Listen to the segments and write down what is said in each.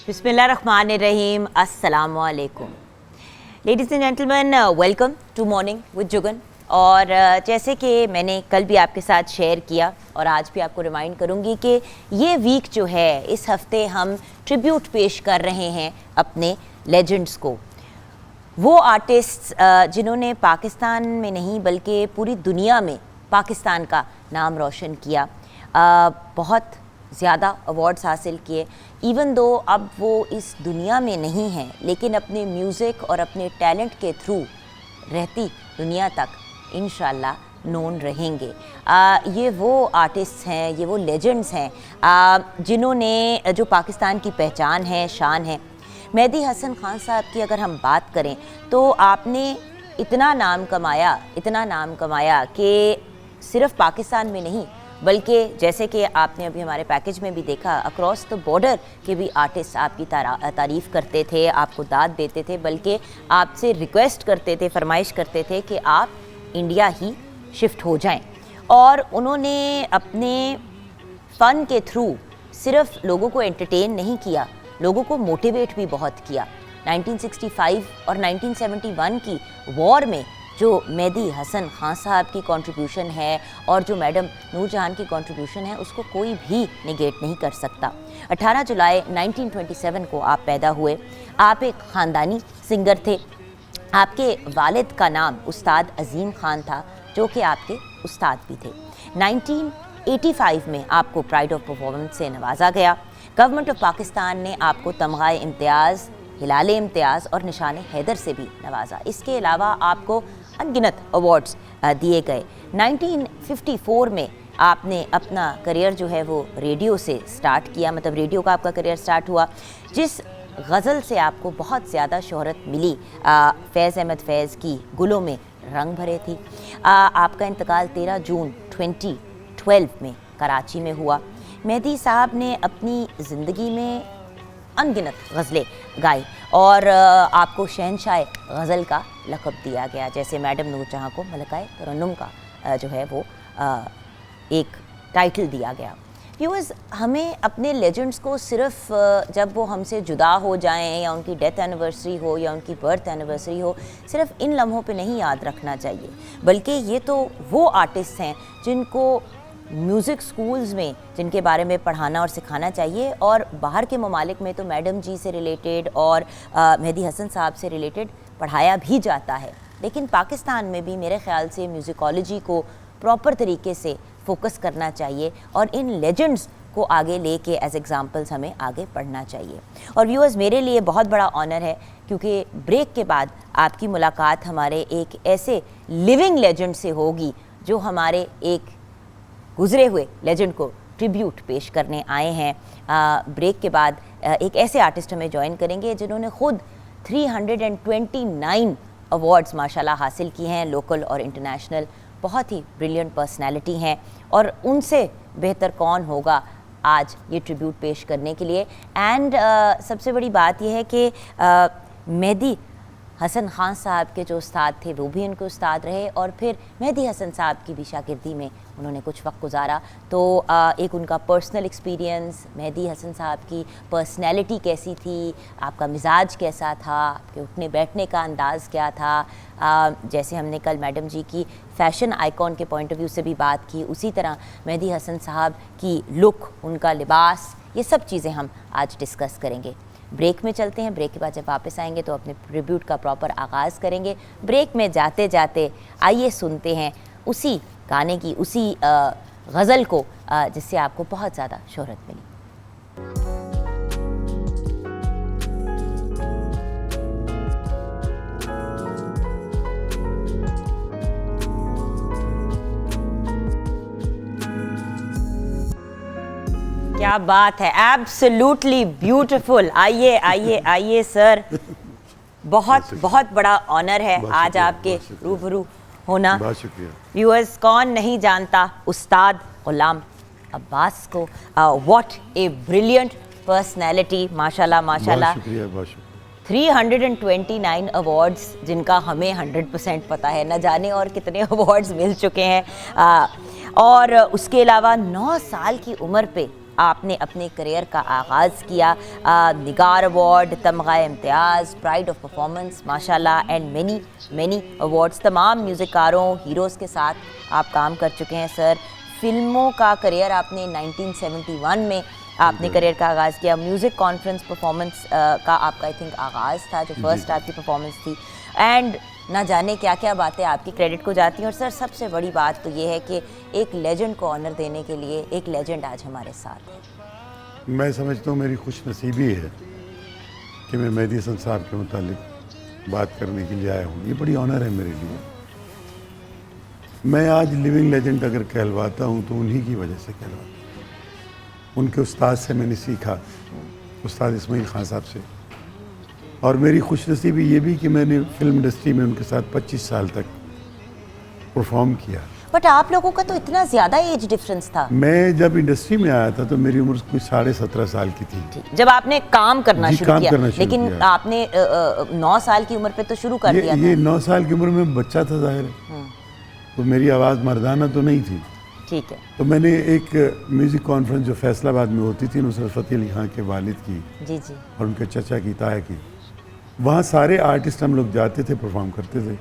बिस्मिल्लाहिर्रहमानिर्रहीम, अस्सलामु अलैकुम। Ladies and gentleman, welcome to morning with Jugan. और जैसे कि मैंने कल भी आपके साथ शेयर किया और आज भी आपको रिमाइंड करूंगी कि ये वीक जो है, इस हफ्ते हम ट्रिब्यूट पेश कर रहे हैं अपने लेजेंड्स को। वो आर्टिस्ट्स जिन्होंने पाकिस्तान में नहीं बल्कि पूरी दुनिया में पाकिस्तान का नाम रोशन किया, बहुत ज़्यादा अवार्ड्स हासिल किए। इवन दो अब वो इस दुनिया में नहीं हैं, लेकिन अपने म्यूज़िक और अपने टैलेंट के थ्रू रहती दुनिया तक इंशाल्लाह नोन रहेंगे। ये वो आर्टिस्ट्स हैं, ये वो लेजेंड्स हैं जिन्होंने जो पाकिस्तान की पहचान है, शान है। मेहदी हसन खान साहब की अगर हम बात करें तो आपने इतना नाम कमाया कि सिर्फ पाकिस्तान में नहीं बल्कि जैसे कि आपने अभी हमारे पैकेज में भी देखा, अक्रॉस द बॉर्डर के भी आर्टिस्ट आपकी तारीफ़ करते थे, आपको दाद देते थे, बल्कि आपसे रिक्वेस्ट करते थे, फरमाइश करते थे कि आप इंडिया ही शिफ्ट हो जाएं। और उन्होंने अपने फ़न के थ्रू सिर्फ लोगों को एंटरटेन नहीं किया, लोगों को मोटिवेट भी बहुत किया। 1965 और 1971 की वॉर में जो मेहदी हसन खान साहब की कंट्रीब्यूशन है और जो मैडम नूरजहां की कंट्रीब्यूशन है, उसको कोई भी निगेट नहीं कर सकता। 18 जुलाई 1927 को आप पैदा हुए। आप एक ख़ानदानी सिंगर थे। आपके वालिद का नाम उस्ताद अजीम खान था, जो कि आपके उस्ताद भी थे। 1985 में आपको प्राइड ऑफ परफॉर्मेंस से नवाजा गया। गवर्नमेंट ऑफ पाकिस्तान ने आपको तमगाए इम्तियाज़, हिलाले इम्तियाज़ और निशान हैदर से भी नवाजा। इसके अलावा आपको अनगिनत अवार्ड्स दिए गए। 1954 में आपने अपना करियर जो है वो रेडियो से स्टार्ट किया, मतलब रेडियो का आपका करियर स्टार्ट हुआ, जिस गज़ल से आपको बहुत ज़्यादा शोहरत मिली, फैज़ अहमद फैज़ की गुलों में रंग भरे थी। आपका इंतकाल 13 जून 2012 में कराची में हुआ। मेहदी साहब ने अपनी ज़िंदगी में अनगिनत गज़लें गाई और आपको शहनशाह गज़ल का लक़ब दिया गया, जैसे मैडम नूरजहां को मलकाए तरन्नुम का जो है वो एक टाइटल दिया गया। व्यूअर्स, हमें अपने लेजेंड्स को सिर्फ जब वो हमसे जुदा हो जाएं या उनकी डेथ एनिवर्सरी हो या उनकी बर्थ एनिवर्सरी हो, सिर्फ इन लम्हों पे नहीं याद रखना चाहिए, बल्कि ये तो वो आर्टिस्ट हैं जिनको म्यूज़िक स्कूल्स में जिनके बारे में पढ़ाना और सिखाना चाहिए। और बाहर के ममालिक में तो मैडम जी से रिलेटेड और मेहदी हसन साहब से रिलेटेड पढ़ाया भी जाता है, लेकिन पाकिस्तान में भी मेरे ख़्याल से म्यूज़िकोलॉजी को प्रॉपर तरीके से फोकस करना चाहिए और इन लेजेंड्स को आगे लेके एज एग्ज़ाम्पल्स हमें आगे पढ़ना चाहिए। और व्यूअर्स, मेरे लिए बहुत बड़ा ऑनर है क्योंकि ब्रेक के बाद आपकी मुलाकात हमारे एक ऐसे लिविंग लेजेंड से होगी जो हमारे एक गुज़रे हुए लेजेंड को ट्रिब्यूट पेश करने आए हैं। ब्रेक के बाद एक ऐसे आर्टिस्ट हमें ज्वाइन करेंगे जिन्होंने ख़ुद 329 अवार्ड्स माशाल्लाह हासिल किए हैं, लोकल और इंटरनेशनल। बहुत ही ब्रिलियंट पर्सनैलिटी हैं और उनसे बेहतर कौन होगा आज ये ट्रिब्यूट पेश करने के लिए। एंड सबसे बड़ी बात यह है कि मेहदी हसन खान साहब के जो उस्ताद थे वो भी इनके उस्ताद रहे और फिर मेहदी हसन साहब की भी शागिर्दी में उन्होंने कुछ वक्त गुजारा। तो एक उनका पर्सनल एक्सपीरियंस, मेहदी हसन साहब की पर्सनैलिटी कैसी थी, आपका मिजाज कैसा था, आपके उठने बैठने का अंदाज़ क्या था, जैसे हमने कल मैडम जी की फ़ैशन आइकॉन के पॉइंट ऑफ व्यू से भी बात की, उसी तरह मेहदी हसन साहब की लुक, उनका लिबास, ये सब चीज़ें हम आज डिस्कस करेंगे। ब्रेक में चलते हैं। ब्रेक के बाद जब वापस आएंगे तो अपने ट्रिब्यूट का प्रॉपर आगाज़ करेंगे। ब्रेक में जाते जाते आइए सुनते हैं उसी गाने की, उसी गज़ल को जिससे आपको बहुत ज़्यादा शोहरत मिली। क्या बात है, एब्सोल्युटली ब्यूटीफुल। आइए आइए आइए सर, बहुत बहुत बड़ा ऑनर है आज आपके रूबरू होना। बहुत शुक्रिया। व्यूअर्स, कौन नहीं जानता उस्ताद गुलाम अब्बास को। व्हाट ए ब्रिलियंट पर्सनैलिटी, माशाल्लाह माशाल्लाह। बहुत शुक्रिया, बहुत शुक्रिया। 329 अवार्ड्स जिनका हमें 100% पता है, न जाने और कितने अवार्ड्स मिल चुके हैं। और उसके अलावा 9 साल की उम्र पे आपने अपने करियर का आगाज़ किया। निगार अवार्ड, तमगा इम्तियाज़, प्राइड ऑफ परफॉर्मेंस, माशाल्लाह, एंड मैनी मैनी अवार्ड्स। तमाम म्यूज़िकारों, हीरोज़ के साथ आप काम कर चुके हैं सर। फिल्मों का करियर आपने 1971 में आपने करियर का आगाज़ किया। म्यूज़िक कॉन्फ्रेंस परफॉर्मेंस का आपका आई थिंक आगाज़ था, जो फर्स्ट आपकी परफॉर्मेंस थी। एंड ना जाने क्या क्या बातें आपकी क्रेडिट को जाती हैं। और सर सबसे बड़ी बात तो ये है कि एक लेजेंड को ऑनर देने के लिए एक लेजेंड आज हमारे साथ है। मैं समझता हूँ मेरी खुशनसीबी है कि मैं मेहदी हसन साहब के मुतालिक बात करने के लिए आया हूँ। ये बड़ी ऑनर है मेरे लिए। मैं आज लिविंग लेजेंड अगर कहलवाता हूँ तो उन्हीं की वजह से कहलवाता हूँ। उनके उस्ताद से मैंने सीखा, उस्ताद इस्माइल खान साहब से। और मेरी खुशनसीबी ये भी कि मैंने फिल्म इंडस्ट्री में उनके साथ 25 साल तक परफॉर्म किया। बट आप लोगों का तो इतना ज़्यादा एज डिफरेंस था। मैं जब इंडस्ट्री में आया था तो मेरी उम्र कुछ 17.5 साल की थी जब आपने काम करना जी, शुरू काम किया। करना शुरू लेकिन किया। आपने 9 साल की उम्र पे तो शुरू कर दिया ये था। 9 साल की उम्र में बच्चा था जाहिर है, तो मेरी आवाज़ मर्दाना तो नहीं थी। ठीक है तो मैंने एक म्यूज़िक कॉन्फ्रेंस जो फैसलाबाद में होती थी नुसरत फ़तेह अली खान के वालिद की जी जी। और उनके चचा की, ताया की, वहाँ सारे आर्टिस्ट हम लोग जाते थे, परफॉर्म करते थे।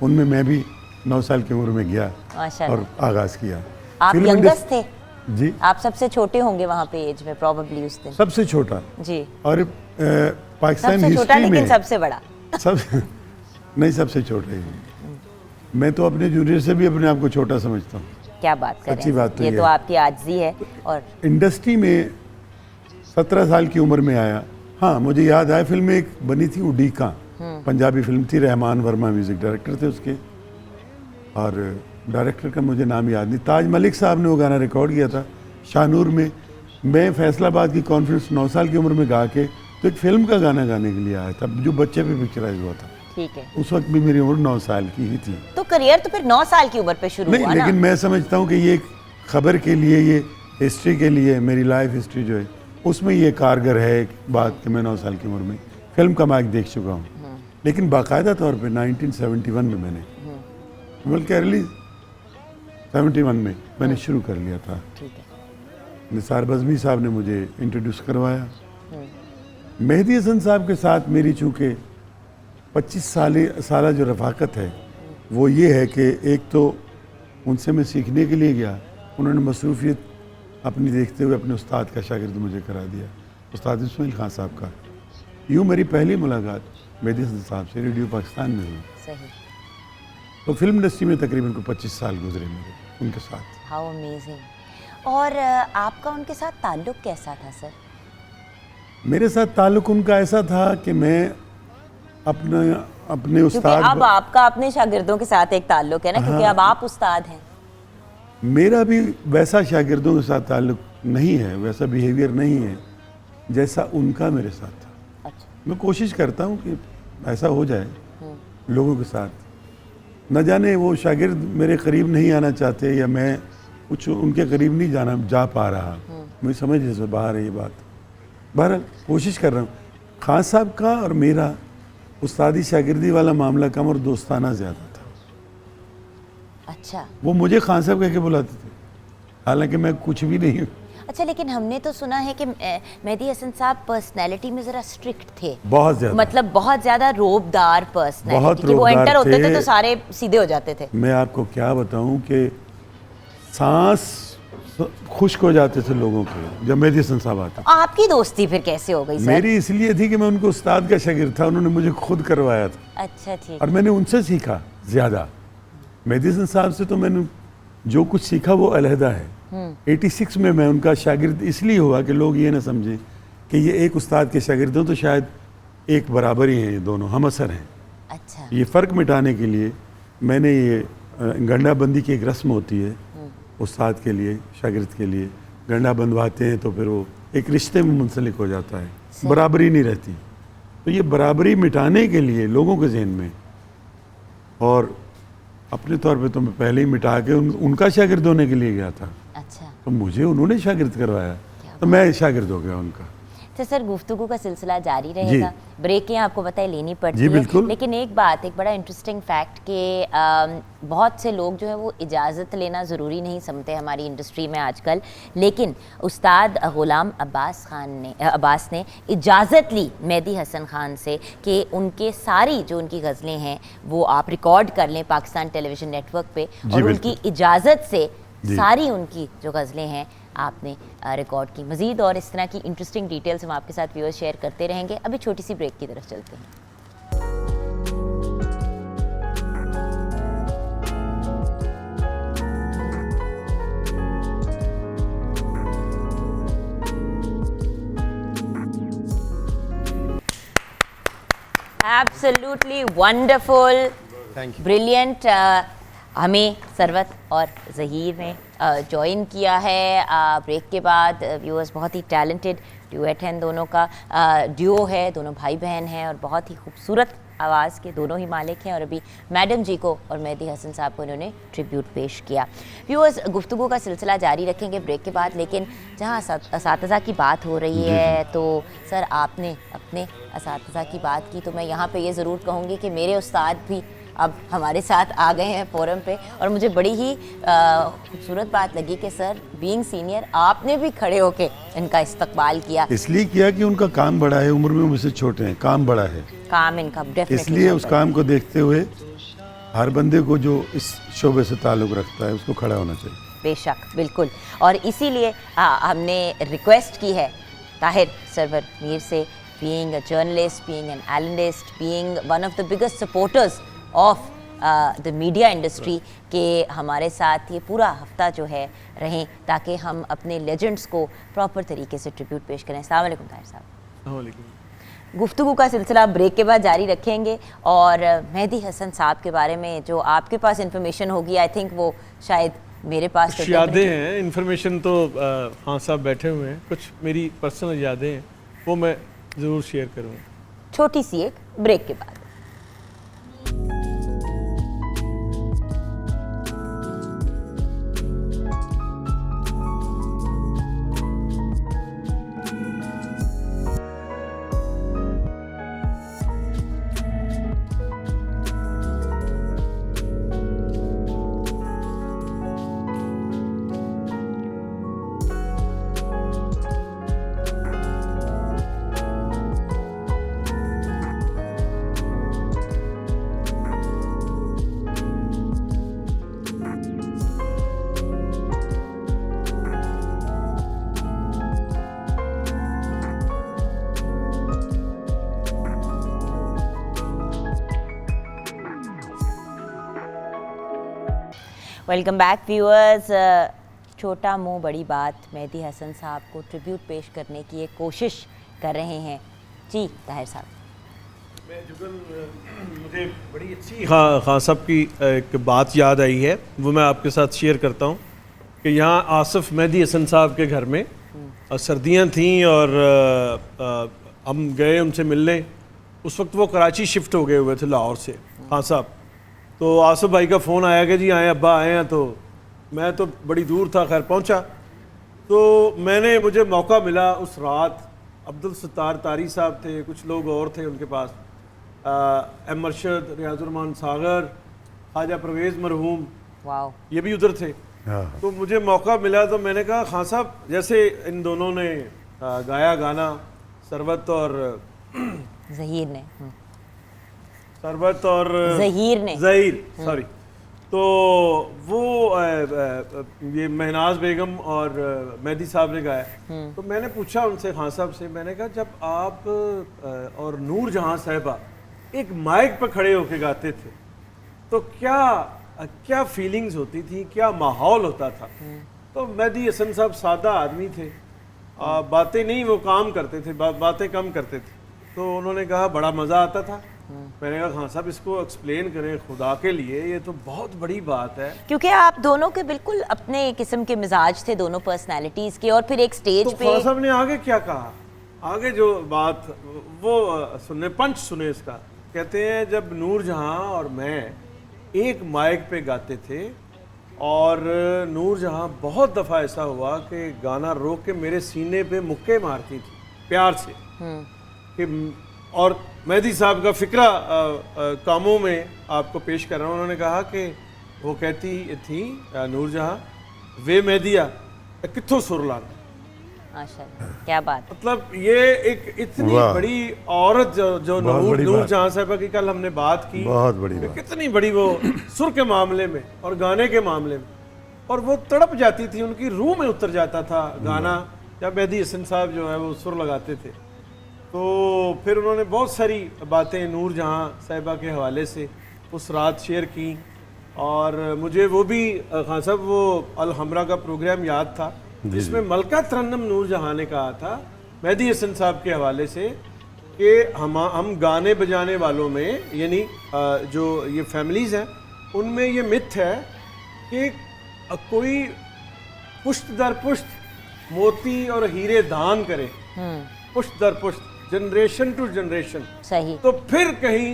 उनमें मैं भी 9 साल की उम्र में गया माशाल्लाह। और आगाज़ किया। आप फिल्म यंगेस्ट थे? जी, आप सबसे छोटे होंगे वहाँ पे एज में प्रोबेबली उस दिन। सबसे छोटा। जी, और पाकिस्तान सबसे छोटा हिस्ट्री लेकिन में सबसे बड़ा। सब नहीं, सबसे छोटा ही। मैं तो अपने जूनियर से भी अपने आप को छोटा समझता हूँ। क्या बात कर सच्ची रहे बात हैं, तो ये ये तो है। आपकी आजिज़ी है। और इंडस्ट्री में 17 साल की उम्र में आया। हाँ, मुझे याद आया फिल्म एक बनी थी उड़ीका, पंजाबी फिल्म थी, रहमान वर्मा म्यूज़िक डायरेक्टर थे उसके, और डायरेक्टर का मुझे नाम याद नहीं। ताज मलिक साहब ने वो गाना रिकॉर्ड किया था शाहनूर में। मैं फैसलाबाद की कॉन्फ्रेंस 9 साल की उम्र में गा के तो एक फिल्म का गाना गाने के लिए आया था जो बच्चे पे पिक्चराइज हुआ था। ठीक है, उस वक्त भी मेरी उम्र 9 साल की ही थी। तो करियर तो फिर 9 साल की उम्र पे शुरू नहीं, हुआ ना? लेकिन मैं समझता हूँ कि ये खबर के लिए, ये हिस्ट्री के लिए, मेरी लाइफ हिस्ट्री जो है उसमें ये कारगर है एक बात कि मैं 9 साल की उम्र में फिल्म का माइक देख चुका हूँ। लेकिन बाकायदा तौर पे 1971 में मैंने, बल्कि अर्ली 71 में मैंने शुरू कर लिया था। ठीक है। निसार बज़मी साहब ने मुझे इंट्रोड्यूस करवाया। मेहदी हसन साहब के साथ मेरी चूँकि 25 साल जो रफ़ाकत है वो ये है कि एक तो उनसे मैं सीखने के लिए गया, उन्होंने मसरूफियत अपनी देखते हुए अपने उस्ताद का शागिर्द मुझे करा दिया, उस्ताद इस्माइल खान साहब का। यूँ मेरी पहली मुलाकात मेहदी हसन साहब से रेडियो पाकिस्तान में हुई। सही। तो फिल्म इंडस्ट्री में तकरीबन को 25 साल गुजरे मेरे उनके साथ। How amazing. और आपका उनके साथ ताल्लुक कैसा था सर? मेरे साथ ताल्लुक उनका ऐसा था कि मैं अपने क्योंकि उस्ताद, अब आपका अपने शागिर्दों के साथ एक ताल्लुक है ना, क्योंकि अब आप उस्ताद हैं। मेरा भी वैसा शागिर्दों के साथ ताल्लुक नहीं है, वैसा बिहेवियर नहीं है जैसा उनका मेरे साथ था। अच्छा। मैं कोशिश करता हूँ कि ऐसा हो जाए लोगों के साथ। न जाने वो शागिर्द मेरे करीब नहीं आना चाहते या मैं कुछ उनके करीब नहीं जा पा रहा, मुझे समझ से बाहर है ये बात। बहरहाल कोशिश कर रहा हूँ। खान साहब का और मेरा उस्तादी शागिर्दी वाला मामला कम और दोस्ताना ज़्यादा था। अच्छा वो मुझे खान साहब कह के बुलाते थे, हालांकि मैं कुछ भी नहीं हूँ। अच्छा, लेकिन हमने तो सुना है कि मेहदी हसन साहब पर्सनैलिटी में ज़रा स्ट्रिक्ट थे, बहुत ज़्यादा, मतलब बहुत ज़्यादा रोबदार बहुत पर्सनैलिटी कि वो रोबदार एंटर होते थे थे। तो सारे सीधे हो जाते थे। मैं आपको क्या बताऊं कि सांस खुश्क हो जाते थे लोगों के जब मेहदी हसन साहब आते। आपकी दोस्ती फिर कैसे हो गई सर? मेरी इसलिए थी कि मैं उनको उस्ताद का शागिर्द था, उन्होंने मुझे खुद करवाया था अच्छा ठीक। और मैंने उनसे सीखा ज़्यादा। मेहदी हसन साहब से तो मैंने जो कुछ सीखा वो अलहदा है। 86 में मैं उनका शागिर्द इसलिए हुआ कि लोग ये ना समझें कि ये एक उस्ताद के शागिर्द हों तो शायद एक बराबर ही हैं, ये दोनों हम असर हैं। अच्छा। ये फ़र्क मिटाने के लिए मैंने ये गंडाबंदी की एक रस्म होती है उस्ताद के लिए, शागिर्द के लिए गंडा बंधवाते हैं तो फिर वो एक रिश्ते में मुंसलिक हो जाता है, बराबरी नहीं रहती। तो ये बराबरी मिटाने के लिए लोगों के जहन में, और अपने तौर पे तो मैं पहले ही मिटा के उनका शागिर्द होने के लिए गया था। अच्छा। तो मुझे उन्होंने शागिर्द करवाया तो मैं शागिर्द हो गया उनका। तो सर गुफ्तगू का सिलसिला जारी रहेगा, ब्रेकें आपको पता है लेनी पड़ती है, लेकिन एक बात, एक बड़ा इंटरेस्टिंग फैक्ट कि बहुत से लोग जो है वो इजाज़त लेना ज़रूरी नहीं समझते हमारी इंडस्ट्री में आजकल, लेकिन उस्ताद ग़ुलाम अब्बास ने इजाज़त ली मेहदी हसन ख़ान से कि उनके सारी जो उनकी गज़लें हैं वो आप रिकॉर्ड कर लें पाकिस्तान टेलीविज़न नेटवर्क पे, और उनकी इजाज़त से सारी उनकी जो गज़लें हैं आपने रिकॉर्ड की। मज़ीद और इस तरह की इंटरेस्टिंग डिटेल्स हम आपके साथ व्यूअर्स शेयर करते रहेंगे। अभी छोटी सी ब्रेक की तरफ चलते हैं। Absolutely wonderful, brilliant. हमें सरवत और ज़हीर ने ज्वाइन किया है ब्रेक के बाद। व्यूअर्स बहुत ही टैलेंटेड ड्यूएट हैं दोनों का, ड्यूओ है, दोनों भाई बहन हैं और बहुत ही खूबसूरत आवाज़ के दोनों ही मालिक हैं। और अभी मैडम जी को और मेहदी हसन साहब को इन्होंने ट्रिब्यूट पेश किया। व्यूअर्स गुफ्तगू का सिलसिला जारी रखेंगे ब्रेक के बाद, लेकिन जहाँ असातिज़ा की बात हो रही है तो सर आपने अपने असातिज़ा की बात की, तो मैं यहाँ पे ये ज़रूर कहूँगी कि मेरे उस्ताद भी अब हमारे साथ आ गए हैं फोरम पे, और मुझे बड़ी ही खूबसूरत बात लगी कि सर बीइंग सीनियर आपने भी खड़े होके इनका इस्तकबाल किया। इसलिए किया कि उनका काम बड़ा है, उम्र में मुझसे छोटे हैं, काम बड़ा है, काम इनका डेफिनेटली, इसलिए उस काम को देखते हुए हर बंदे को जो इस शोबे से ताल्लुक़ रखता है उसको खड़ा होना चाहिए। बेशक, बिल्कुल। और इसीलिए हमने रिक्वेस्ट की है ताहिर सरवर मीर से, being a journalist, being an analyst, being one of the biggest supporters of the media industry, के हमारे साथ ये पूरा हफ्ता जो है रहें ताकि हम अपने लेजेंड्स को प्रॉपर तरीके से ट्रिब्यूट पेश करें। अस्सलाम वालेकुम ताहिर साहब। गुफ्तगू का सिलसिला ब्रेक के बाद जारी रखेंगे और मेहदी हसन साहब के बारे में जो आपके पास इंफॉर्मेशन होगी, आई थिंक वो शायद मेरे पास कुछ यादें हैं। इंफॉर्मेशन तो हाँ साहब बैठे हुए हैं, कुछ मेरी पर्सनल यादें हैं वो मैं ज़रूर शेयर करूँगा, छोटी सी एक ब्रेक के बाद। Welcome back viewers. छोटा मुंह बड़ी बात, मेहदी हसन साहब को ट्रिब्यूट पेश करने की एक कोशिश कर रहे हैं। जी ताहिर साहब। मैं मुझे बड़ी अच्छी खान साहब की एक बात याद आई है, वो मैं आपके साथ शेयर करता हूँ कि यहाँ आसिफ मेहदी हसन साहब के घर में सर्दियाँ थीं और हम गए उनसे मिलने। उस वक्त वो कराची शिफ्ट हो गए हुए थे लाहौर से खान साहब। तो आसिफ भाई का फ़ोन आया कि जी आए, अब्बा आए हैं। तो मैं तो बड़ी दूर था, खैर पहुंचा। तो मुझे मौका मिला उस रात, अब्दुल सत्तार तारी साहब थे, कुछ लोग और थे उनके पास, एम अरशद, रियाजुर्रहमान सागर, ख्वाजा परवेज़ मरहूम, वाओ, ये भी उधर थे। तो मुझे मौका मिला तो मैंने कहा खान साहब, जैसे इन दोनों ने गाया गाना, सरवत और ज़हीर ने, सरवत और ज़हीर सॉरी, तो वो ये महनाज बेगम और मेहदी साहब ने गाया। तो मैंने पूछा उनसे, खान साहब से, मैंने कहा जब आप और नूर जहां साहिबा एक माइक पर खड़े होके गाते थे तो क्या फीलिंग्स होती थी, क्या माहौल होता था। तो मेहदी हसन साहब सादा आदमी थे, बातें नहीं वो काम करते थे, बातें कम करते थे। तो उन्होंने कहा बड़ा मज़ा आता था। मैंने कहा खान साहब इसको एक्सप्लेन करें खुदा के लिए, ये तो बहुत बड़ी बात है। क्योंकि आप दोनों के बिल्कुल अपने किस्म के मिजाज थे, दोनों पर्सनालिटीज के, और फिर एक स्टेज पे खान साहब ने आगे क्या कहा, आगे जो बात वो सुनने, पंच सुने इसका। कहते हैं जब नूर जहां और मैं एक माइक पे गाते थे और नूर जहां बहुत दफ़ा ऐसा हुआ कि गाना रोक के मेरे सीने पे मुक्के मारती थी प्यार से कि, और मेहदी साहब का फिक्रा कामों में आपको पेश कर रहा हूँ। उन्होंने कहा कि वो कहती थी नूरजहां, वे मेहदिया कित्थों सुर लाना। माशाल्लाह, क्या बात। मतलब ये एक इतनी बड़ी औरत जो नूरजहां साहबा की कल हमने बात की, बहुत बड़ी बात। कितनी बड़ी वो सुर के मामले में और गाने के मामले में, और वो तड़प जाती थी, उनकी रूह में उतर जाता था गाना जब मेहदी हसन साहब जो है वो सुर लगाते थे। तो फिर उन्होंने बहुत सारी बातें नूरजहां साहिबा के हवाले से उस रात शेयर की, और मुझे वो भी खान साहब वो अल हमरा का प्रोग्राम याद था जिसमें मलका तरन्नुम नूरजहां ने कहा था मेहदी हसन साहब के हवाले से कि हम गाने बजाने वालों में, यानी जो ये फैमिलीज़ हैं उनमें ये मिथ है कि कोई पुश्त दर पुश्त मोती और हीरे दान करे, पुश्त दर पुश्त, जनरेशन टू जनरेशन, सही, तो फिर कहीं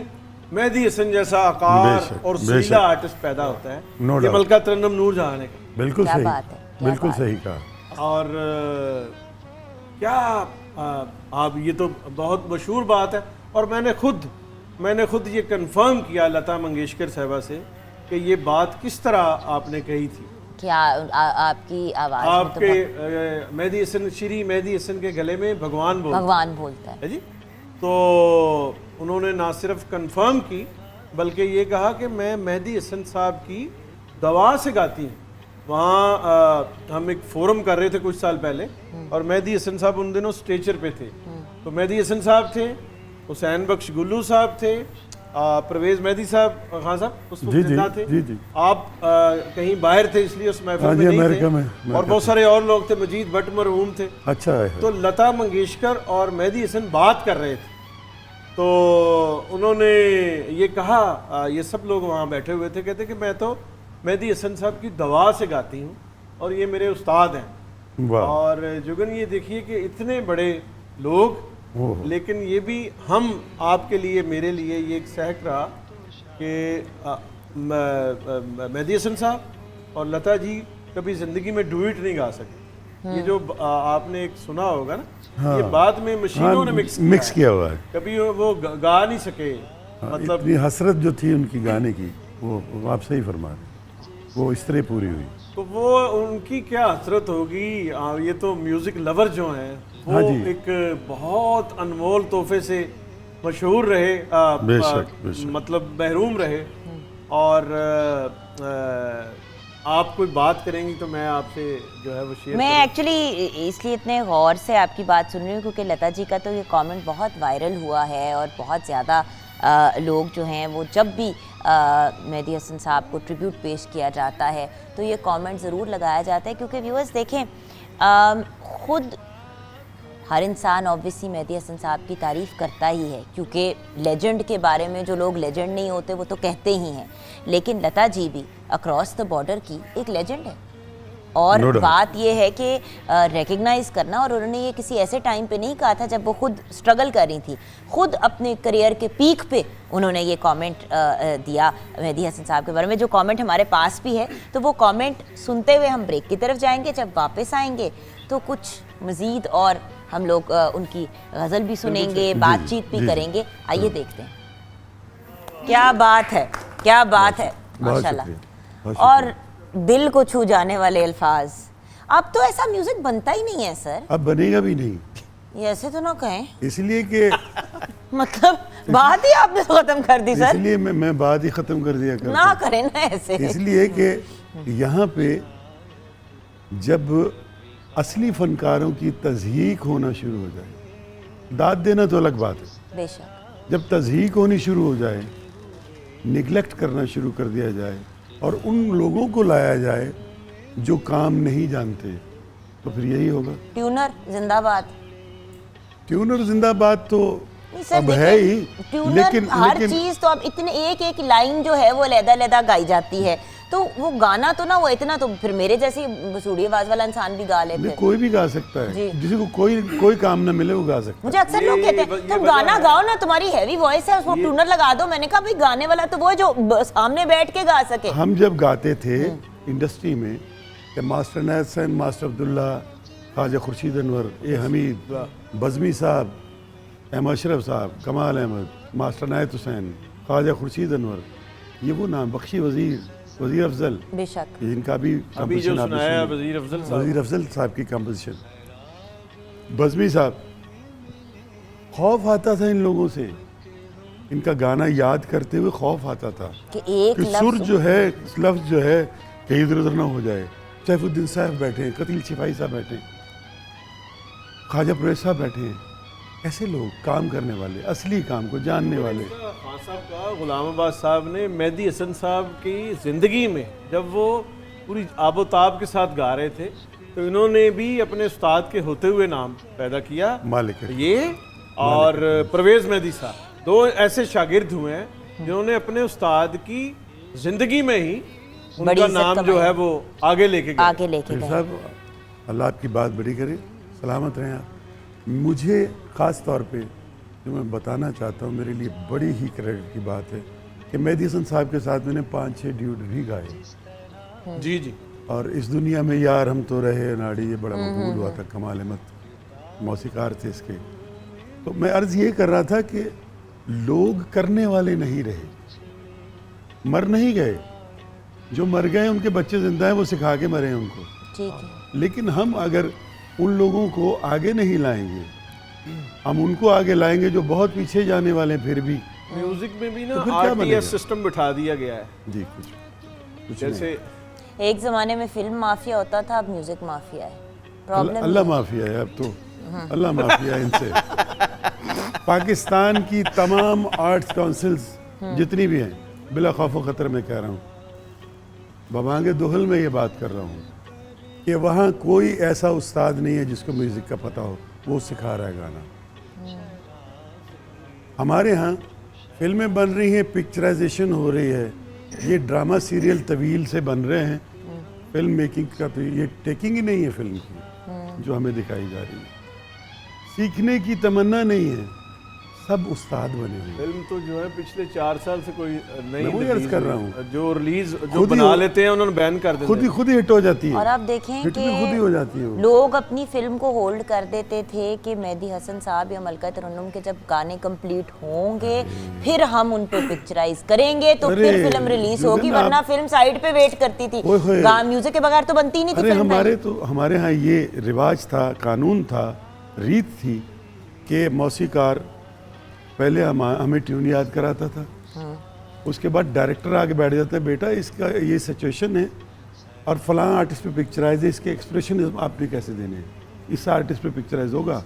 मेहदी हसन जैसा आकार और सुरीला आर्टिस्ट पैदा होता है। ये मलका तरन्नुम नूरजहां ने कहा। बिल्कुल सही, बिल्कुल सही कहा। और क्या आप, ये तो बहुत मशहूर बात है, और मैंने खुद ये कंफर्म किया लता मंगेशकर साहिबा से कि ये बात किस तरह आपने कही थी। क्या आपकी आवाज आपके मेहदी हसन, श्री मेहदी हसन के गले में भगवान बोलता है जी। तो उन्होंने ना सिर्फ कंफर्म की बल्कि ये कहा कि मैं मेहदी हसन साहब की दवा से गाती हूँ। वहाँ हम एक फोरम कर रहे थे कुछ साल पहले, और मेहदी हसन साहब उन दिनों स्टेचर पे थे। तो मेहदी हसन साहब थे, हुसैन बख्श गुल्लू साहब थे, परवेज मेहदी साहब, खान साहब उस वक्त जिंदा थे। जी। आप कहीं बाहर थे इसलिए उस महफिल में नहीं थे, और बहुत सारे और लोग थे, मजीद भट्ट मरहूम थे। अच्छा है। तो लता मंगेशकर और मेहदी हसन बात कर रहे थे, तो उन्होंने ये कहा, ये सब लोग वहाँ बैठे हुए थे, कहते कि मैं तो मेहदी हसन साहब की दवा से गाती हूँ और ये मेरे उस्ताद हैं। और जुगन ये देखिए कि इतने बड़े लोग, लेकिन ये भी हम आपके लिए, मेरे लिए ये एक सहक रहा कि मेहदी हसन साहब और लता जी कभी ज़िंदगी में डुएट नहीं गा सके। ये जो आपने एक सुना होगा ना, ये बाद में मशीनों ने मिक्स किया हुआ है, कभी वो गा नहीं सके। मतलब इतनी हसरत जो थी उनकी गाने की, वो आप सही फरमा रहे, वो इस तरह पूरी हुई। तो वो उनकी क्या हसरत होगी। ये तो म्यूजिक लवर जो हैं वो एक बहुत अनमोल तोहफे से मशहूर रहे, बेशक। मतलब महरूम रहे। और आप कोई बात करेंगी तो मैं आपसे जो है वो शेयर। मैं एक्चुअली इसलिए इतने गौर से आपकी बात सुन रही हूँ क्योंकि लता जी का तो ये कमेंट बहुत वायरल हुआ है, और बहुत ज़्यादा लोग जो हैं वो जब भी मेहदी हसन साहब को ट्रिब्यूट पेश किया जाता है तो ये कमेंट ज़रूर लगाया जाता है। क्योंकि व्यूअर्स देखें, ख़ुद हर इंसान ऑब्वियसली मेहदी हसन साहब की तारीफ़ करता ही है, क्योंकि लेजेंड के बारे में जो लोग लेजेंड नहीं होते वो तो कहते ही हैं, लेकिन लता जी भी अक्रॉस द बॉर्डर की एक लेजेंड है। और बात ये है कि रिकग्नाइज़ करना, और उन्होंने ये किसी ऐसे टाइम पे नहीं कहा था जब वो खुद स्ट्रगल कर रही थी, खुद अपने करियर के पीक पे उन्होंने ये कमेंट दिया मेहदी हसन साहब के बारे में। जो कमेंट हमारे पास भी है, तो वो कमेंट सुनते हुए हम ब्रेक की तरफ जाएंगे। जब वापस आएंगे तो कुछ मज़ीद और हम लोग उनकी गज़ल भी सुनेंगे, बातचीत भी करेंगे। आइए देखते हैं। क्या बात है, क्या बात है, माशाल्लाह। और दिल को छू जाने वाले अल्फाज। अब तो ऐसा म्यूजिक बनता ही नहीं है सर। अब बनेगा भी नहीं, ये ऐसे तो ना कहें, इसलिए कि मतलब बात ही आपने खत्म कर दी सर। इसलिए मैं बात ही खत्म कर दिया करता ना करें ना ऐसे। इसलिए कि यहाँ पे जब असली फनकारों की तज़हीक होना शुरू हो जाए, दाद देना तो अलग बात है, बेशक, जब तज़हीक होनी शुरू हो जाए, निगलेक्ट करना शुरू कर दिया जाए और उन लोगों को लाया जाए जो काम नहीं जानते, तो फिर यही होगा। ट्यूनर जिंदाबाद, ट्यूनर जिंदाबाद तो अब है ही, लेकिन हर चीज तो अब इतने एक एक लाइन जो है वो लहदा गाई जाती है, तो वो गाना तो ना वो इतना, तो फिर मेरे जैसी बसूड़ी आवाज वाला इंसान भी गा ले। कोई भी गा सकता है, जिसे को कोई काम ना मिले वो गा सकता है। मुझे अक्सर लोग कहते हैं तुम गाना गाओ ना, तुम्हारी हैवी वॉइस है, उसको ट्यूनर लगा दो। मैंने कहा भाई गाने वाला तो वो जो सामने बैठ के गा सके। हम जब गाते थे इंडस्ट्री में, मास्टर नैसन, मास्टर अब्दुल्ला, ख्वाजा खुर्शीद अनवर, ए हमीद, बज़मी साहब, एम अशरफ साहब, कमाल अहमद, मास्टर नायत हुसैन, ख्वाजा खुर्शीद अनवर, ये वो नाम, बख्शी वज़ीर, वज़ीर अफजल, बेशक, जिनका भी अभी जो सुनाया वज़ीर अफजल साहब की कंपोजिशन, बज़मी साहब। खौफ आता था इन लोगों से, इनका गाना याद करते हुए खौफ आता था कि एक सुर जो है, लफ्ज़ जो है कहीं इधर उधर ना हो जाए। सैफुद्दीन साहब बैठे हैं, कतील सिपाही साहब बैठे हैं, ख्वाजा परवेज़ साहब बैठे हैं, ऐसे लोग काम करने वाले, असली काम को जानने वाले। खान साहब का गुलाम अब्बास साहब ने मेहदी हसन साहब की ज़िंदगी में जब वो पूरी आबोताब के साथ गा रहे थे तो इन्होंने भी अपने उस्ताद के होते हुए नाम पैदा किया, मालिक ये और परवेज़ मेहदी साहब, दो ऐसे शागिर्द हुए हैं जिन्होंने अपने उस्ताद की ज़िंदगी में ही उनका नाम जो है वो आगे लेके गए। साहब अल्लाह आपकी बात बड़ी करे, सलामत रहें आप। मुझे ख़ास तौर पे जो मैं बताना चाहता हूँ, मेरे लिए बड़ी ही क्रेडिट की बात है कि मेहदी हसन साहब के साथ मैंने 5-6 ड्यूट भी गाए। जी जी। और इस दुनिया में यार हम तो रहे नाड़ी, ये बड़ा मकबूल हुआ था, कमाल अहमद मौसीकार थे इसके। तो मैं अर्ज़ ये कर रहा था कि लोग करने वाले नहीं रहे, मर नहीं गए, जो मर गए उनके बच्चे जिंदा हैं, वो सिखा के मरे हैं उनको, ठीक है। लेकिन हम अगर उन लोगों को आगे नहीं लाएंगे, हम उनको आगे लाएंगे जो बहुत पीछे जाने वाले हैं, फिर भी म्यूजिक में भी ना तो आरटीएस सिस्टम बिठा दिया गया है जी। कुछ जैसे एक ज़माने में फिल्म माफिया होता था, अब म्यूजिक माफिया है। प्रॉब्लम अल्लाह माफिया है अब तो, अल्लाह माफिया है इनसे। पाकिस्तान की तमाम आर्ट्स काउंसिल्स जितनी भी हैं, बिला खौफ ख़तर में कह रहा हूँ, बबांगे दुहल में ये बात कर रहा हूँ कि वहाँ कोई ऐसा उस्ताद नहीं है जिसको म्यूज़िक का पता हो, वो सिखा रहा है गाना। हमारे यहाँ फिल्में बन रही हैं, पिक्चराइजेशन हो रही है, ये ड्रामा सीरियल तवील से बन रहे हैं, फिल्म मेकिंग का तो ये टेकिंग ही नहीं है फिल्म की जो हमें दिखाई जा रही है। सीखने की तमन्ना नहीं है, सब उस्ताद बने हुए। फिल्म तो जो है पिछले 4 साल से कोई नहीं अर्ज कर रहा हूँ, जो रिलीज जो बना लेते हैं उन्होंने बैन कर देते हैं, खुद ही हिट हो जाती है। और आप देखें कि खुद ही हो जाती है। लोग अपनी फिल्म को होल्ड कर देते थे कि मेहदी हसन साहब या मलका तरन्नुम के जब गाने कंप्लीट होंगे फिर हम उन पे पिक्चराइज करेंगे तो फिर फिल्म रिलीज होगी, वरना फिल्म साइड पे वेट करती थी। म्यूजिक के बगैर तो बनती ही नहीं थी। हमारे यहाँ ये रिवाज था, कानून था, रीत थी कि मौसीकार पहले हमें ट्यून याद कराता था, उसके बाद डायरेक्टर आके बैठ जाता है, बेटा इसका ये सिचुएशन है और फलां आर्टिस्ट पे पिक्चराइज है, इसके एक्सप्रेशन आपने कैसे देने हैं, इस आर्टिस्ट पे पिक्चराइज होगा।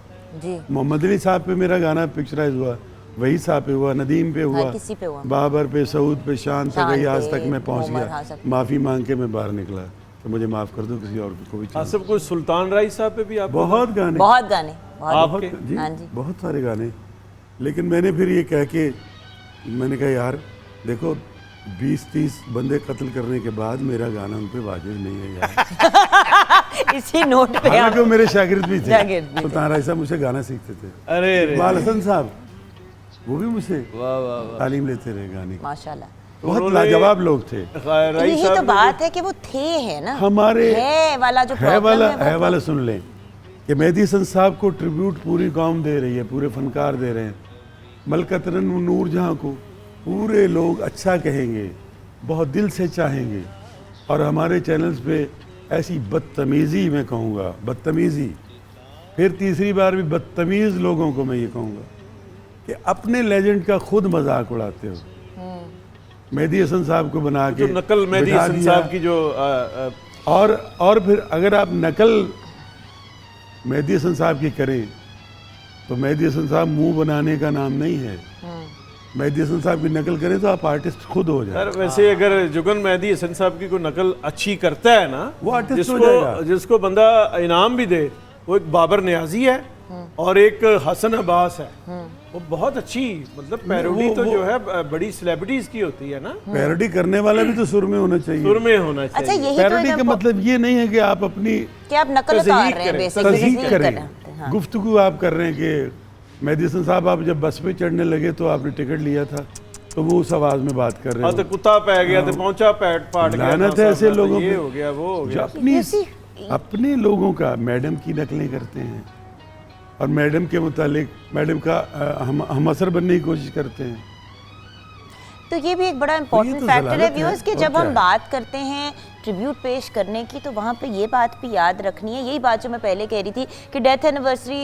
मोहम्मद अली साहब पे मेरा गाना पिक्चराइज हुआ, वही साहब पे हुआ, नदीम पे हुआ, बाबर पे, सऊद पे, शान पे गई, आज तक मैं पहुंच गया, माफ़ी मांग के मैं बाहर निकला तो मुझे माफ़ कर दो, किसी और को भी। सब कुछ सुल्तान राय साहब पे भी आप बहुत गाने बहुत सारे गाने, लेकिन मैंने फिर ये कह के मैंने कहा यार देखो 20-30 बंदे कत्ल करने के बाद मेरा गाना उन पे वाजिब नहीं है यार। इसी नोट पे हालांकि मेरे शागिर्द भी थे, सुल्तान राय साहब मुझसे गाना सीखते थे, अरे इकबाल हसन साहब वो भी मुझसे तालीम लेते रहे गाने की, माशाल्लाह, बहुत लाजवाब लोग थे। यही तो बात है कि वो थे, है ना, हमारे है वाला जो है वाला सुन लें कि मेहदी हसन साहब को ट्रिब्यूट पूरी कौम दे रही है, पूरे फनकार दे रहे हैं, मलका तरन्नुम नूरजहां को पूरे लोग अच्छा कहेंगे, बहुत दिल से चाहेंगे, और हमारे चैनल्स पे ऐसी बदतमीज़ी मैं कहूँगा, बदतमीज़ी, फिर तीसरी बार भी बदतमीज़ लोगों को मैं ये कहूँगा कि अपने लेजेंड का खुद मजाक उड़ाते हो। मेहदी हसन साहब को बना के नकल मेहदी हसन साहब की जो और फिर अगर आप नकल मेहदी हसन साहब की करें तो मेहदी हसन साहब मुंह बनाने का नाम नहीं है। मेहदी हसन साहब की नकल करें तो आप आर्टिस्ट खुद हो जाए। वैसे अगर जुगन मेहदी हसन साहब की कोई नकल अच्छी करता है ना, वो आर्टिस्ट हो जाएगा। जिसको बंदा इनाम भी दे, वो एक बाबर नियाजी है और एक हसन अब्बास है, वो बहुत अच्छी, मतलब पैरोडी तो जो है बड़ी सेलिब्रिटीज की होती है ना। पैरोडी करने वाला भी तो सुर में होना चाहिए, सुर में होना चाहिए। अच्छा, यही पैरोडी का मतलब ये नहीं है कि आप अपनी नकल उतार रहे हैं, तज़हीक करें, गुफ्तगू आप कर रहे हैं कि मेहदी हसन साहब आप जब बस पे चढ़ने लगे तो आपने टिकट लिया था, तो वो उस आवाज में बात कर रहे हैं, तो कुत्ता पै गया, तो पहुंचा पैट फाट गया, लानत है ऐसे लोगों ये हो गया, वो हो गया। अपनी अपने लोगों का मैडम की नकलें करते हैं और मैडम के मुतालिक मैडम का हम असर बनने की कोशिश करते हैं। तो ये भी एक बड़ा इंपॉर्टेंट तो फैक्टर है ज़लालत है, व्यूअर्स कि और जब क्या हम है? बात करते हैं ट्रिब्यूट पेश करने की तो वहाँ पे ये बात भी याद रखनी है। यही बात जो मैं पहले कह रही थी कि डेथ एनिवर्सरी,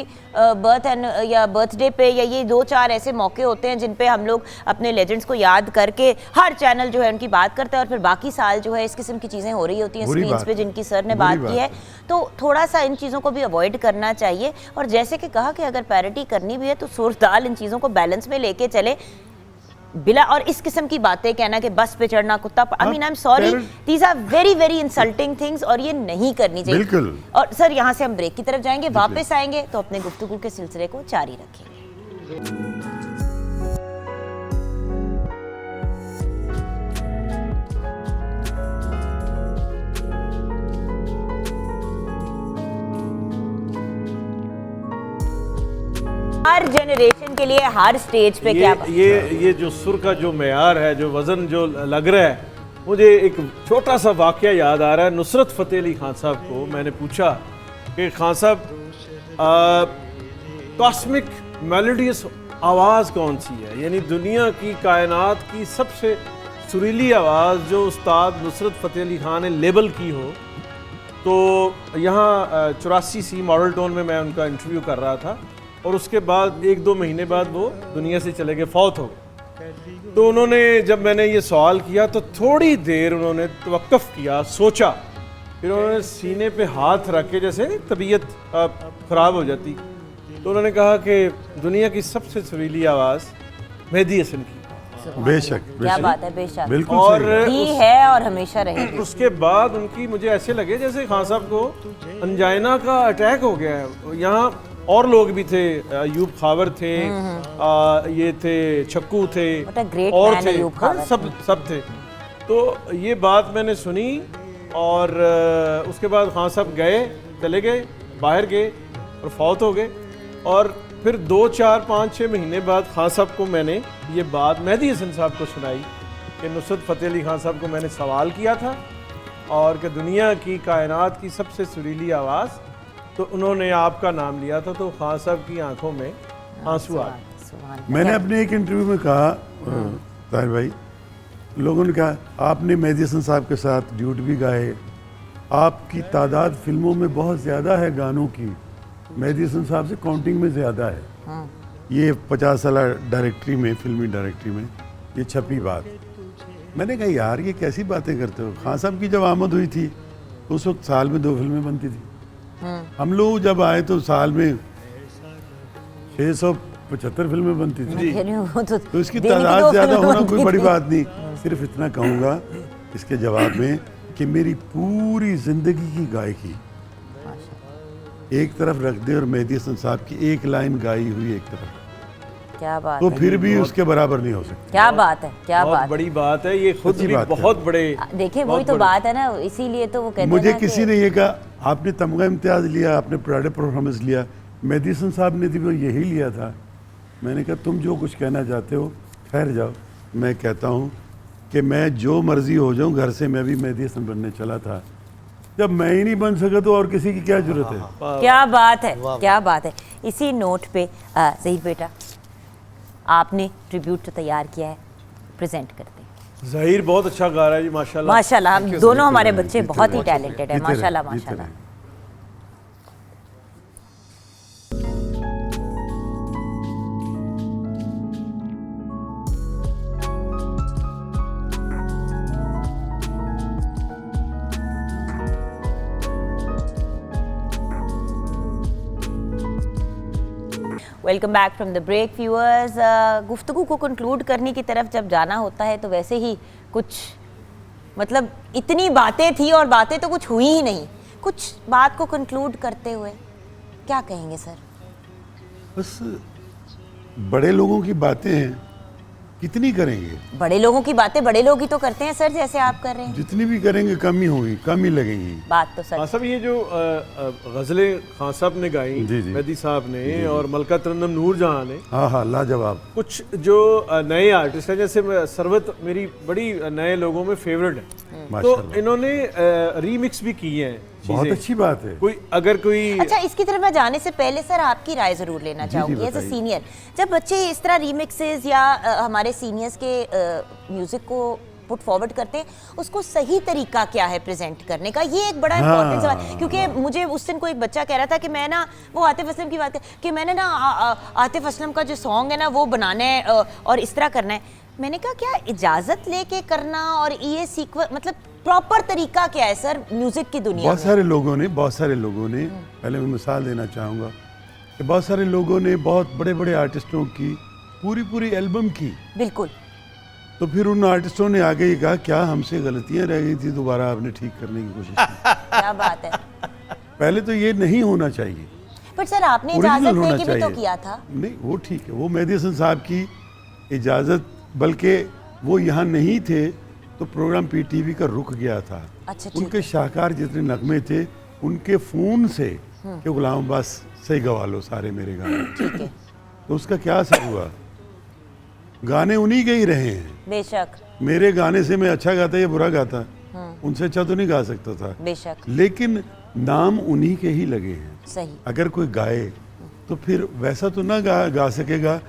या बर्थडे पे या ये 2-4 ऐसे मौके होते हैं जिन पे हम लोग अपने लेजेंड्स को याद करके हर चैनल जो है उनकी बात करता है और फिर बाकी साल जो है इस किस्म की चीज़ें हो रही होती हैं बुरी स्क्रीन्स बात पे है, जिनकी सर ने बुरी बात की है। बात तो थोड़ा सा इन चीज़ों को भी अवॉइड करना चाहिए और जैसे कि कहा कि अगर पैरिटी करनी भी है तो सुर दाल इन चीज़ों को बैलेंस में लेके चले बिला और इस किस्म की बातें कहना कि बस पे चढ़ना कुत्ता I mean I am sorry, these are very very insulting things और ये नहीं करनी चाहिए। बिल्कुल। और सर यहाँ से हम ब्रेक की तरफ जाएंगे, वापस आएंगे तो अपने गुफ्तगू के सिलसिले को जारी रखेंगे। हर जनरेशन के लिए हर स्टेज पे क्या ये जो सुर का जो मेयार है, जो वजन जो लग रहा है, मुझे एक छोटा सा वाकया याद आ रहा है। नुसरत फ़तेह अली खान साहब को मैंने पूछा कि खान साहब कॉस्मिक मेलोडियस आवाज़ कौन सी है, यानी दुनिया की कायनात की सबसे सुरीली आवाज़ जो उस्ताद नुसरत फ़तेह अली खान ने लेबल की हो। तो यहाँ 84C मॉडल टाउन में मैं उनका इंटरव्यू कर रहा था और उसके बाद 1-2 महीने बाद वो दुनिया से चले गए, फौत हो गए। तो उन्होंने जब मैंने ये सवाल किया तो थोड़ी देर उन्होंने तवक्कुफ किया, सोचा, फिर उन्होंने सीने पे हाथ रख के, जैसे तबीयत ख़राब हो जाती, तो उन्होंने कहा कि दुनिया की सबसे सुरीली आवाज़ मेहदी हसन की। बेशक, क्या बात है, बेशक बिल्कुल और सही। ही है और हमेशा रहेगी। उसके बाद उनकी मुझे ऐसे लगे जैसे खान साहब को अंजाइना का अटैक हो गया है। यहाँ और लोग भी थे, अयूब खावर थे, ये थे छक्कू थे और थे, सब थे। तो ये बात मैंने सुनी और उसके बाद खान साहब गए, चले गए, बाहर गए और फौत हो गए। और फिर 2-4-5-6 महीने बाद खान साहब को मैंने ये बात मेहदी हसन साहब को सुनाई कि नुसरत फ़तेह अली खान साहब को मैंने सवाल किया था और कि दुनिया की कायनात की सबसे सुरीली आवाज़, तो उन्होंने आपका नाम लिया था। तो खान साहब की आंखों में आंसू आ गए। मैंने अपने एक इंटरव्यू में कहा, ताहिर भाई, लोगों ने कहा आपने मेहदी हसन साहब के साथ ड्यूट भी गाए, आपकी तादाद फिल्मों में बहुत ज़्यादा है गानों की, मेहदी हसन साहब से काउंटिंग में ज़्यादा है। ये 50 साल डायरेक्टरी में, फिल्मी डायरेक्टरी में ये छपी बात। मैंने कहा यार ये कैसी बातें करते हो। खान साहब की जब आमद हुई थी तो उस वक्त साल में 2 फिल्में बनती थी। हम लोग जब आए तो साल में 675 फिल्में बनती थी। तो इसकी तादाद ज़्यादा होना कोई बड़ी बात नहीं। सिर्फ इतना कहूँगा इसके जवाब में कि मेरी पूरी ज़िंदगी की गायकी एक तरफ रख दे और मेहदी हसन साहब की एक लाइन गाई हुई एक तरफ, क्या बात तो है, फिर भी उसके बराबर नहीं हो सकती। क्या बात है, क्या बहुत बड़ी बात है ये, खुद भी बहुत बड़े। देखिए वही तो बात है ना, इसीलिए तो वो कहते हैं मुझे ना किसी ने ये कहा आपने तमगा इम्तियाज़ लिया, आपने प्राइड परफॉर्मेंस लिया, मेहदी हसन साहब ने भी यही लिया था। मैंने कहा तुम जो कुछ कहना चाहते हो ठहर जाओ, मैं कहता हूँ कि मैं जो मर्जी हो जाऊँ, घर से मैं भी मेहदी हसन बनने चला था। जब मैं ही नहीं बन सका तो और किसी की क्या जरूरत है। क्या बात है, क्या बात है। इसी नोट पे ज़हीर बेटा, आपने ट्रिब्यूट तो तैयार किया है, प्रेजेंट करते हैं। ज़हीर बहुत अच्छा गा रहा है जी, माशाल्लाह। माशाल्लाह, हम दोनों हमारे बच्चे बहुत ही टैलेंटेड है, माशाल्लाह माशाल्लाह। Welcome back from the break viewers. गुफ्तगू को कंक्लूड करने की तरफ जब जाना होता है तो वैसे ही कुछ मतलब इतनी बातें थी और बातें तो कुछ हुई ही नहीं। कुछ बात को कंक्लूड करते हुए क्या कहेंगे सर? बस बड़े लोगों की बातें हैं, कितनी करेंगे? बड़े लोगों की बातें बड़े लोग ही तो करते हैं सर, जैसे आप कर रहे हैं। जितनी भी करेंगे कम ही होगी, कम ही लगेंगी। बात तो सर। खान साहब ये जो गज़लें खान साहब ने गाई, मेहदी साहब ने और मलका तरन्नुम नूर जहां ने, हाँ लाजवाब। कुछ जो नए आर्टिस्ट हैं, जैसे सरवत मेरी बड़ी नए लोगों में फेवरेट है, तो इन्होंने रीमिक्स भी किए हैं बहुत अच्छी बात है। कोई अच्छा, इसकी तरफ मैं जाने से पहले सर आपकी राय जरूर लेना चाहूंगी एज अ सीनियर। जब बच्चे इस तरह रीमिक्सेस या हमारे सीनियर्स के म्यूजिक को पुट फॉरवर्ड करते हैं, उसको सही तरीका क्या है प्रेजेंट करने का, ये एक बड़ा इंपॉर्टेंट सवाल। क्योंकि मुझे उस दिन कोई एक बच्चा कह रहा था कि मैं ना, वो आतिफ असलम की बात कि मैंने ना आतिफ असलम का जो सॉन्ग है ना वो बनाना है और इस तरह करना है। मैंने कहा क्या इजाजत लेके करना और ये सीक्वेंस, मतलब प्रॉपर तरीका क्या है सर म्यूजिक की दुनिया में? बहुत सारे लोगों ने पहले मैं मिसाल देना चाहूँगा कि बहुत सारे लोगों ने बहुत बड़े बड़े आर्टिस्टों की पूरी एल्बम की। बिल्कुल। तो फिर उन आर्टिस्टों ने आगे ये कहा क्या हमसे गलतियां रह गई थी, दोबारा आपने ठीक करने की कोशिश की। क्या बात है। पहले तो ये नहीं होना चाहिए। पर सर आपने इजाजत लेके भी तो किया था। नहीं वो ठीक है, वो मेहदी हसन साहब की इजाजत, बल्कि वो यहाँ नहीं थे तो प्रोग्राम पीटीवी का रुक गया था। अच्छा, उनके शाहकार जितने नगमे थे उनके फोन से कि गुलाम अब्बास सही गवा लो सारे मेरे गाने, ठीक है। तो उसका क्या असर हुआ? गाने उन्हीं के ही रहे हैं। बेशक। मेरे गाने से मैं अच्छा गाता या बुरा गाता, उनसे अच्छा तो नहीं गा सकता था। बेशक। लेकिन नाम उन्हीं के ही लगे हैं। सही। अगर कोई गाए तो फिर वैसा तो ना गा सकेगा,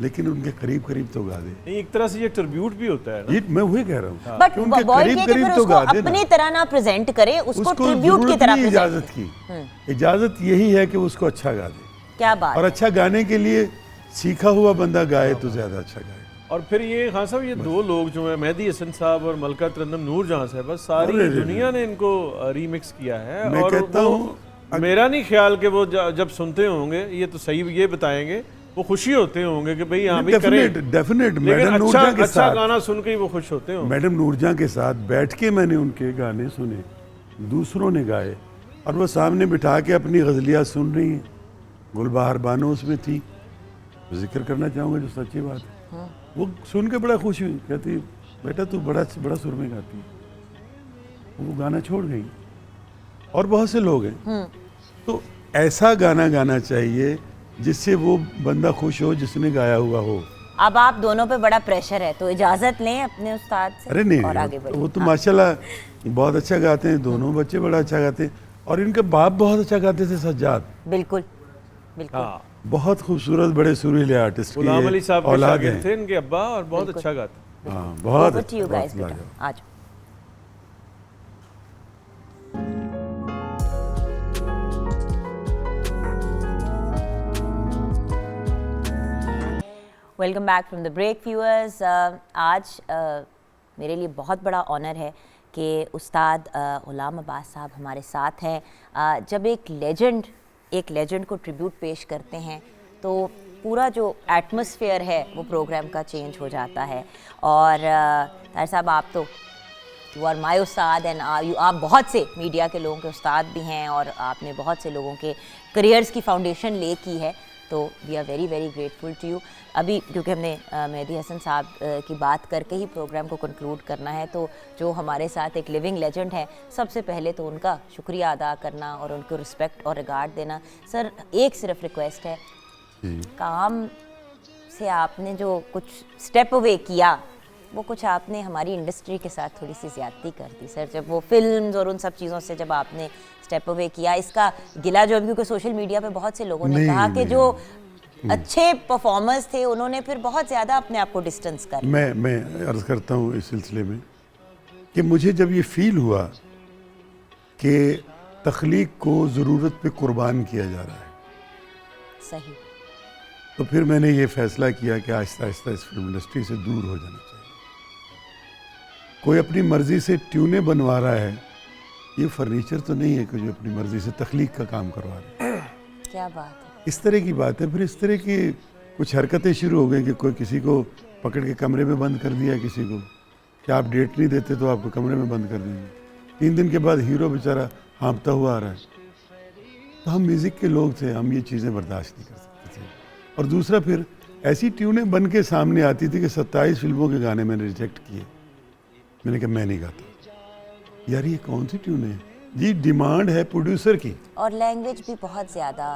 लेकिन उनके करीब तो गा दे। एक तरह से ये ट्रिब्यूट भी होता है ना? ये मैं वही कह रहा हूँ। बट करीब तो गा दे, अपनी तरह ना प्रेजेंट करे, उसको ट्रिब्यूट की तरह इजाजत की। इजाजत यही है कि उसको अच्छा गा दे। क्या बात। और अच्छा गाने के लिए सीखा हुआ बंदा गाए तो ज्यादा अच्छा गाए। और फिर ये खान साहब, ये दो लोग जो है मेहदी हसन साहब और मलका तरन्नुम नूरजहां साहब, बस सारी दुनिया ने इनको रीमिक्स किया है। मैं और कहता हूँ मेरा नहीं ख्याल कि वो जब सुनते होंगे ये तो सही ये बताएंगे, वो खुशी होते होंगे कि भाई हाँ भी करें। डेफिनेट मैडम नूरजहां के साथ गाना सुन के वो खुश होते होंगे। मैडम नूरजहां के साथ बैठ के मैंने उनके गाने सुने, दूसरों ने गाए, और वो सामने बिठा के अपनी गजलियाँ सुन रही हैं। गुलबहार बानो उसमें थी, जिक्र करना चाहूँगा जो सच्ची बात है। वो सुन के बड़ा खुश हुई, कहती बेटा तू बड़ा सुर में गाती है। वो गाना छोड़ गई। और बहुत से लोग हैं, तो ऐसा गाना गाना चाहिए जिससे वो बंदा खुश हो जिसने गाया हुआ हो। अब आप दोनों पे बड़ा प्रेशर है तो इजाजत लें अपने उस्ताद से। अरे नहीं, और आगे बढ़िए। वो तो माशाल्लाह बहुत अच्छा गाते हैं, दोनों बच्चे बड़ा अच्छा गाते हैं, और इनके बाप बहुत अच्छा गाते थे, सज्जाद। बिल्कुल बिल्कुल। बहुत खूबसूरत बड़े सुरीले आर्टिस्ट गुलाम अली साहब के औलाद शागिर्द थे इनके अब्बा, और बहुत अच्छा गाते। हाँ बहुत Over to you guys, बेटा, आज। Welcome back from the break viewers. आज मेरे लिए बहुत बड़ा ऑनर है कि उस्ताद गुलाम अब्बास साहब हमारे साथ हैं। जब एक लेजेंड को ट्रिब्यूट पेश करते हैं तो पूरा जो एटमॉस्फेयर है वो प्रोग्राम का चेंज हो जाता है। और ताहिर साहब, आप तो you are my Ustad and आप बहुत से मीडिया के लोगों के उस्ताद भी हैं, और आपने बहुत से लोगों के करियर्स की फाउंडेशन ले की है, तो we are very very grateful to you. अभी क्योंकि हमने मेहदी हसन साहब की बात करके ही प्रोग्राम को कंक्लूड करना है, तो जो हमारे साथ एक लिविंग लेजेंड है, सबसे पहले तो उनका शुक्रिया अदा करना और उनको रिस्पेक्ट और रिगार्ड देना। सर, एक सिर्फ रिक्वेस्ट है, काम से आपने जो कुछ स्टेप अवे किया, वो कुछ आपने हमारी इंडस्ट्री के साथ थोड़ी सी ज़्यादती कर दी सर। जब वो फिल्म्स और उन सब चीज़ों से जब आपने स्टेप अवे किया, इसका गिला जो, क्योंकि सोशल मीडिया पे बहुत से लोगों ने कहा कि जो अच्छे परफॉर्मर्स थे उन्होंने फिर बहुत ज़्यादा अपने आप को डिस्टेंस कर। मैं अर्ज़ करता हूँ इस सिलसिले में कि मुझे जब ये फील हुआ कि तख्लीक को ज़रूरत पे कुर्बान किया जा रहा है, सही, तो फिर मैंने ये फैसला किया कि आहिस्ता आहिस्ता इस फिल्म इंडस्ट्री से दूर हो जाना चाहिए। कोई अपनी मर्ज़ी से ट्यूनें बनवा रहा है, ये फर्नीचर तो नहीं है कि जो अपनी मर्ज़ी से तख्लीक का काम करवा रहे हैं। क्या बात है। इस तरह की बात है। फिर इस तरह की कुछ हरकतें शुरू हो गई कि कोई किसी को पकड़ के कमरे में बंद कर दिया, किसी को कि आप डेट नहीं देते तो आपको कमरे में बंद कर देंगे। 3 दिन के बाद हीरो बेचारा हाँफता हुआ आ रहा है। तो हम म्यूज़िक के लोग थे, हम ये चीज़ें बर्दाश्त नहीं कर सकते थे। और दूसरा, फिर ऐसी ट्यूनें बन के सामने आती थी कि 27 फिल्मों के गाने मैंने रिजेक्ट किए। मैंने कहा मैं नहीं गाता। यार ये कौन सी ट्यून है जी? डिमांड है प्रोड्यूसर की, और लैंग्वेज भी बहुत ज़्यादा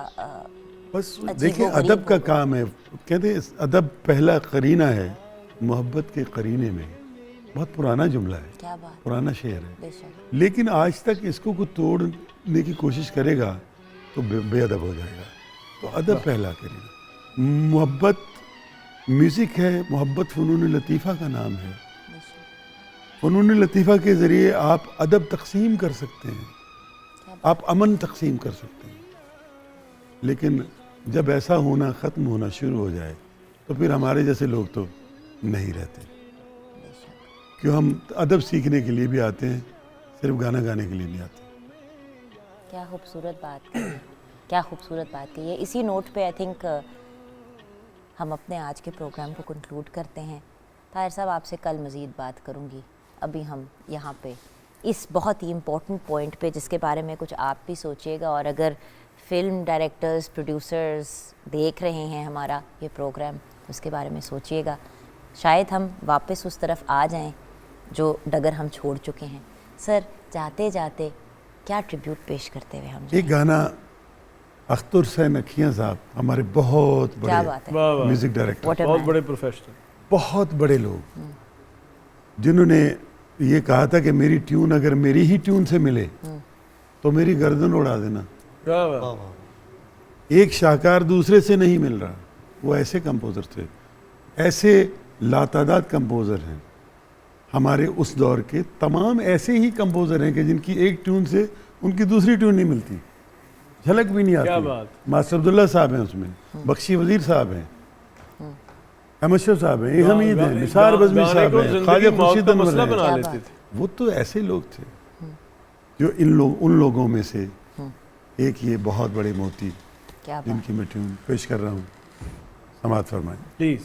बस देखिए अदब का काम है। कहते हैं अदब पहला करीना है, मोहब्बत के करीने में बहुत पुराना जुमला है, क्या बात, पुराना शेर है, बेशक। लेकिन आज तक इसको कोई तोड़ने की कोशिश करेगा तो बेअदब हो जाएगा। तो अदब पहला करेगा। मोहब्बत म्यूज़िक है, मोहब्बत फ़नून लतीफ़ा का नाम है। फ़नून लतीफ़ा के ज़रिए आप अदब तक़सीम कर सकते हैं, आप अमन तक़सीम कर सकते हैं, लेकिन जब ऐसा होना ख़त्म होना शुरू हो जाए तो फिर हमारे जैसे लोग तो नहीं रहते। क्यों, हम अदब सीखने के लिए भी आते हैं, सिर्फ गाना गाने के लिए नहीं आते। क्या खूबसूरत बात कही, क्या खूबसूरत बात कही है। इसी नोट पे आई थिंक हम अपने आज के प्रोग्राम को कंक्लूड करते हैं। ताहिर साहब, आपसे कल मज़ीद बात करूँगी। अभी हम यहाँ पे इस बहुत ही इम्पोर्टेंट पॉइंट पे, जिसके बारे में कुछ आप भी सोचिएगा, और अगर फिल्म डायरेक्टर्स, प्रोड्यूसर्स देख रहे हैं हमारा ये प्रोग्राम, उसके बारे में सोचिएगा। शायद हम वापस उस तरफ आ जाएं जो डगर हम छोड़ चुके हैं। सर, जाते जाते क्या ट्रिब्यूट पेश करते हुए हम एक गाना अख्तर हुसैन अखियाँ साहब, हमारे बहुत बड़े म्यूज़िक डायरेक्टर, बहुत बड़े प्रोफेशनल, बहुत बड़े लोग, जिन्होंने ये कहा था कि मेरी ट्यून अगर मेरी ही ट्यून से मिले तो मेरी गर्दन उड़ा देना। एक शाहकार दूसरे से नहीं मिल रहा। वो ऐसे कंपोज़र थे, ऐसे लातादाद कंपोज़र हैं। हमारे उस दौर के तमाम ऐसे ही कंपोज़र हैं कि जिनकी एक ट्यून से उनकी दूसरी ट्यून नहीं मिलती, झलक भी नहीं आती। मास्टर अब्दुल्ला साहब हैं उसमें, बख्शी वजीर साहब हैं, अहमद शह साहब हैं, हमीद हैं, निसार बज़मी साहब हैं, ख्वाजा खुर्शीद अनवर हैं। वो तो ऐसे लोग थे जो उन लोगों में से एक ये बहुत बड़े मोती जिनकी मैं ट्यून पेश कर रहा हूँ, समाअत फरमाएं प्लीज़।